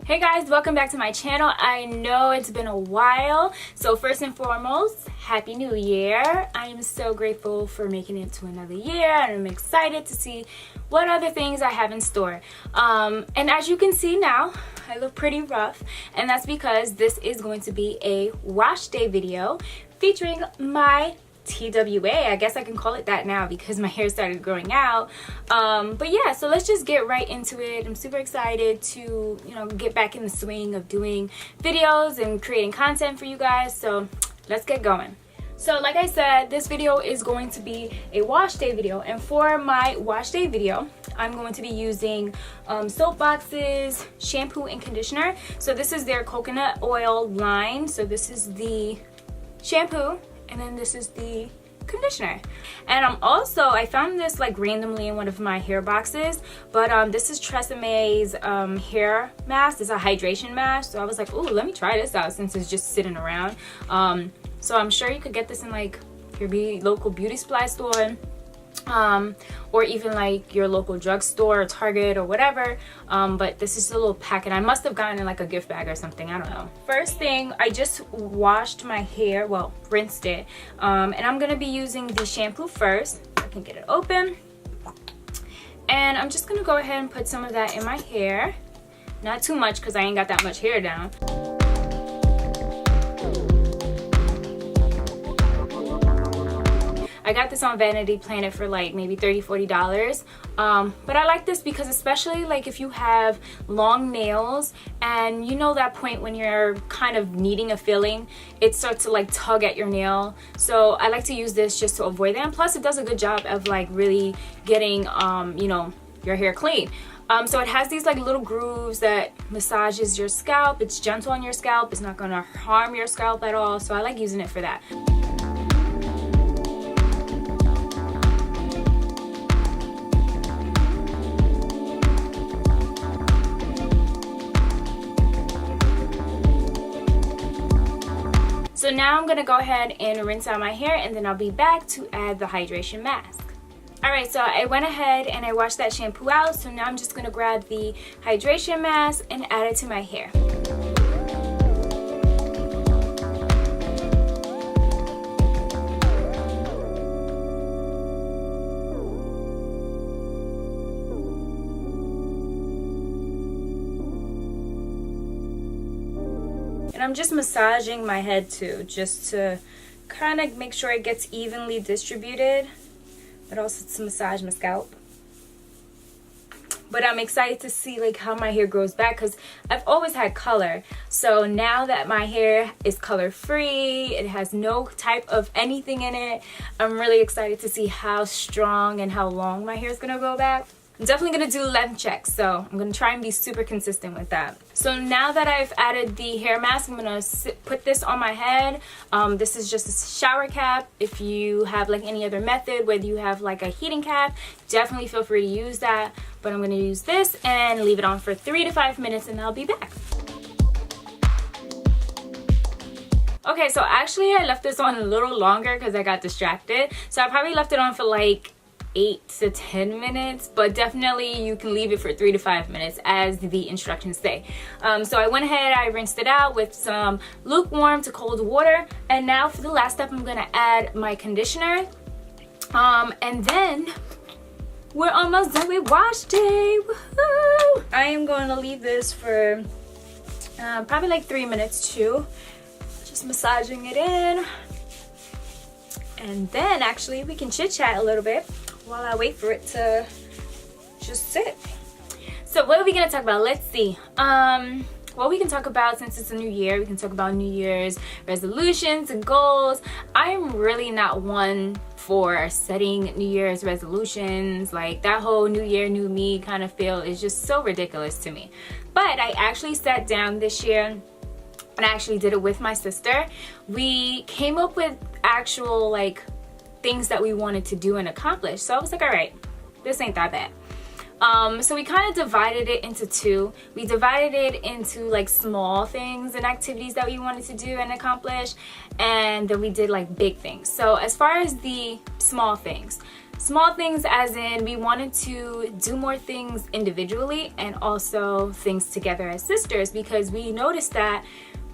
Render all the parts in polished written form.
Hey guys, welcome back to my channel. I know it's been a while, so first and foremost, Happy New Year. I am so grateful for making it to another year, and I'm excited to see what other things I have in store. And as you can see now, I look pretty rough, and that's because this is going to be a wash day video featuring my TWA. I guess I can call it that now because my hair started growing out. But yeah, so let's just get right into it. I'm super excited to, get back in the swing of doing videos and creating content for you guys. So let's get going. So like I said, this video is going to be a wash day video, and for my wash day video, I'm going to be using Soapbox's shampoo and conditioner. So this is their coconut oil line. So this is the shampoo, and then this is the conditioner. And I found this like randomly in one of my hair boxes, but this is Treseme's hair mask. It's a hydration mask, so I was like, ooh, let me try this out since it's just sitting around. So I'm sure you could get this in like your local beauty supply store, or even like your local drugstore or Target or whatever. But this is a little packet. I must have gotten in like a gift bag or something, I don't know. First thing, I just washed my hair, well, rinsed it, and I'm gonna be using the shampoo first. I can get it open, and I'm just gonna go ahead and put some of that in my hair. Not too much because I ain't got that much hair down. I got this on Vanity Planet for like maybe $30–40. But I like this because especially like if you have long nails and you know that point when you're kind of needing a filling, it starts to like tug at your nail. So I like to use this just to avoid that. And plus it does a good job of like really getting your hair clean. So it has these like little grooves that massages your scalp. It's gentle on your scalp. It's not gonna harm your scalp at all. So I like using it for that. So now I'm gonna go ahead and rinse out my hair, and then I'll be back to add the hydration mask. Alright, so I went ahead and I washed that shampoo out, so now I'm just gonna grab the hydration mask and add it to my hair. And I'm just massaging my head too, just to kind of make sure it gets evenly distributed, but also to massage my scalp. But I'm excited to see like how my hair grows back because I've always had color. So now that my hair is color free, it has no type of anything in it, I'm really excited to see how strong and how long my hair is gonna grow back. I'm definitely going to do length checks, so I'm going to try and be super consistent with that. So now that I've added the hair mask, I'm going to put this on my head. This is just a shower cap. If you have like any other method, whether you have like a heating cap, definitely feel free to use that. But I'm going to use this and leave it on for 3 to 5 minutes, and I'll be back. Okay, so actually I left this on a little longer because I got distracted. So I probably left it on for like 8 to 10 minutes, but definitely you can leave it for 3 to 5 minutes as the instructions say. So I went ahead, I rinsed it out with some lukewarm to cold water, and now for the last step I'm gonna add my conditioner, and then we're almost done with wash day. Woohoo! I am going to leave this for probably like 3 minutes too, just massaging it in, and then actually we can chit chat a little bit while I wait for it to just sit. So what are we gonna talk about? Let's see. Well, we can talk about, since it's a new year, we can talk about New Year's resolutions and goals. I'm really not one for setting New Year's resolutions. Like that whole New Year, New Me kind of feel is just so ridiculous to me. But I actually sat down this year and I actually did it with my sister. We came up with actual like things that we wanted to do and accomplish. So I was like, all right, this ain't that bad. So we kind of divided it into two. We divided it into like small things and activities that we wanted to do and accomplish, and then we did like big things. So as far as the small things, Small things as in we wanted to do more things individually and also things together as sisters, because we noticed that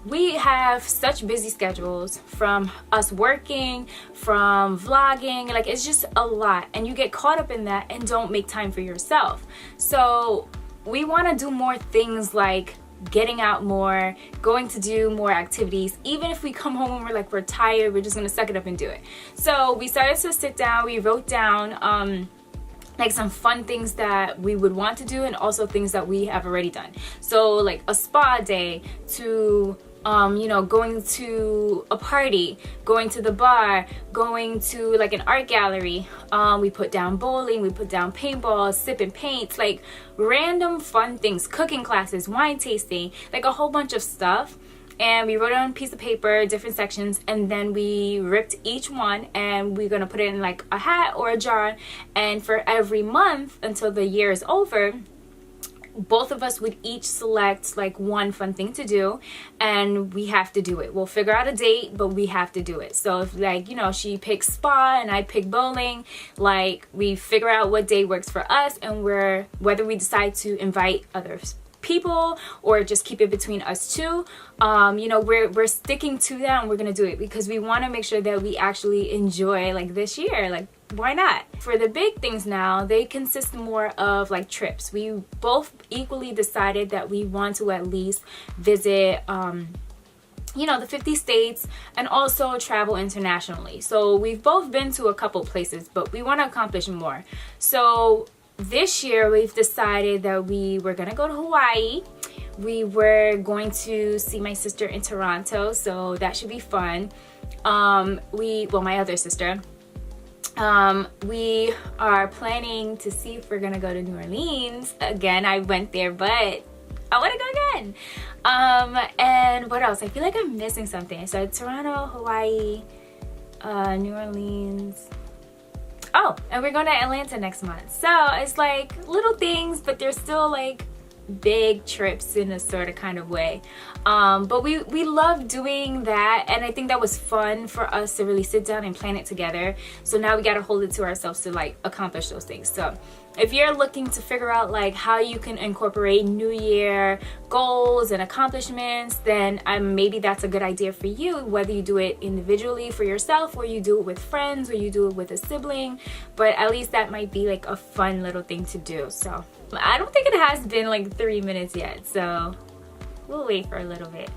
we have such busy schedules, from us working, from vlogging, like it's just a lot, and you get caught up in that and don't make time for yourself. So we want to do more things, like getting out more, going to do more activities. Even if we come home and we're tired, we're just gonna suck it up and do it. So we started to sit down, we wrote down like some fun things that we would want to do, and also things that we have already done. So like a spa day, to you know, going to a party, going to the bar, going to like an art gallery. We put down bowling, we put down paintball, sipping paints, like random fun things, cooking classes, wine tasting, like a whole bunch of stuff. And we wrote on a piece of paper different sections, and then we ripped each one, and we're gonna put it in like a hat or a jar, and for every month until the year is over, both of us would each select like one fun thing to do, and we have to do it. We'll figure out a date, but we have to do it. So if, like, you know, she picks spa and I pick bowling, like we figure out what day works for us, and whether we decide to invite other people or just keep it between us two, you know, we're sticking to that, and we're gonna do it because we want to make sure that we actually enjoy like this year. Like, why not? For the big things now, they consist more of like trips. We both equally decided that we want to at least visit you know, the 50 states, and also travel internationally. So we've both been to a couple places, but we want to accomplish more. So this year we've decided that we were gonna go to Hawaii. We were going to see my sister in Toronto, so that should be fun. Well, my other sister. We are planning to see if we're gonna go to New Orleans again. I went there, but I want to go again. And what else? I feel like I'm missing something. So Toronto, Hawaii, New Orleans. Oh, and we're going to Atlanta next month. So it's like little things, but they're still like big trips in a sort of kind of way. But we love doing that, and I think that was fun for us to really sit down and plan it together. So now we got to hold it to ourselves to like accomplish those things. So if you're looking to figure out like how you can incorporate New Year goals and accomplishments, then maybe that's a good idea for you, whether you do it individually for yourself, or you do it with friends, or you do it with a sibling. But at least that might be like a fun little thing to do. So I don't think it has been like 3 minutes yet, so we'll wait for a little bit.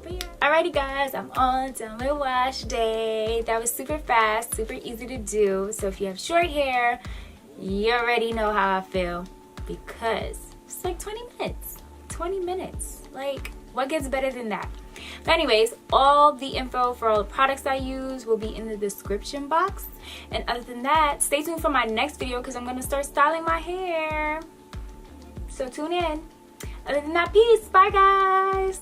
But yeah. Alrighty guys, I'm all done with wash day. That was super fast, super easy to do. So if you have short hair, you already know how I feel, because it's like 20 minutes. 20 minutes. Like, what gets better than that? But anyways, all the info for all the products I use will be in the description box. And other than that, stay tuned for my next video, because I'm going to start styling my hair. So tune in. Other than that, peace. Bye guys.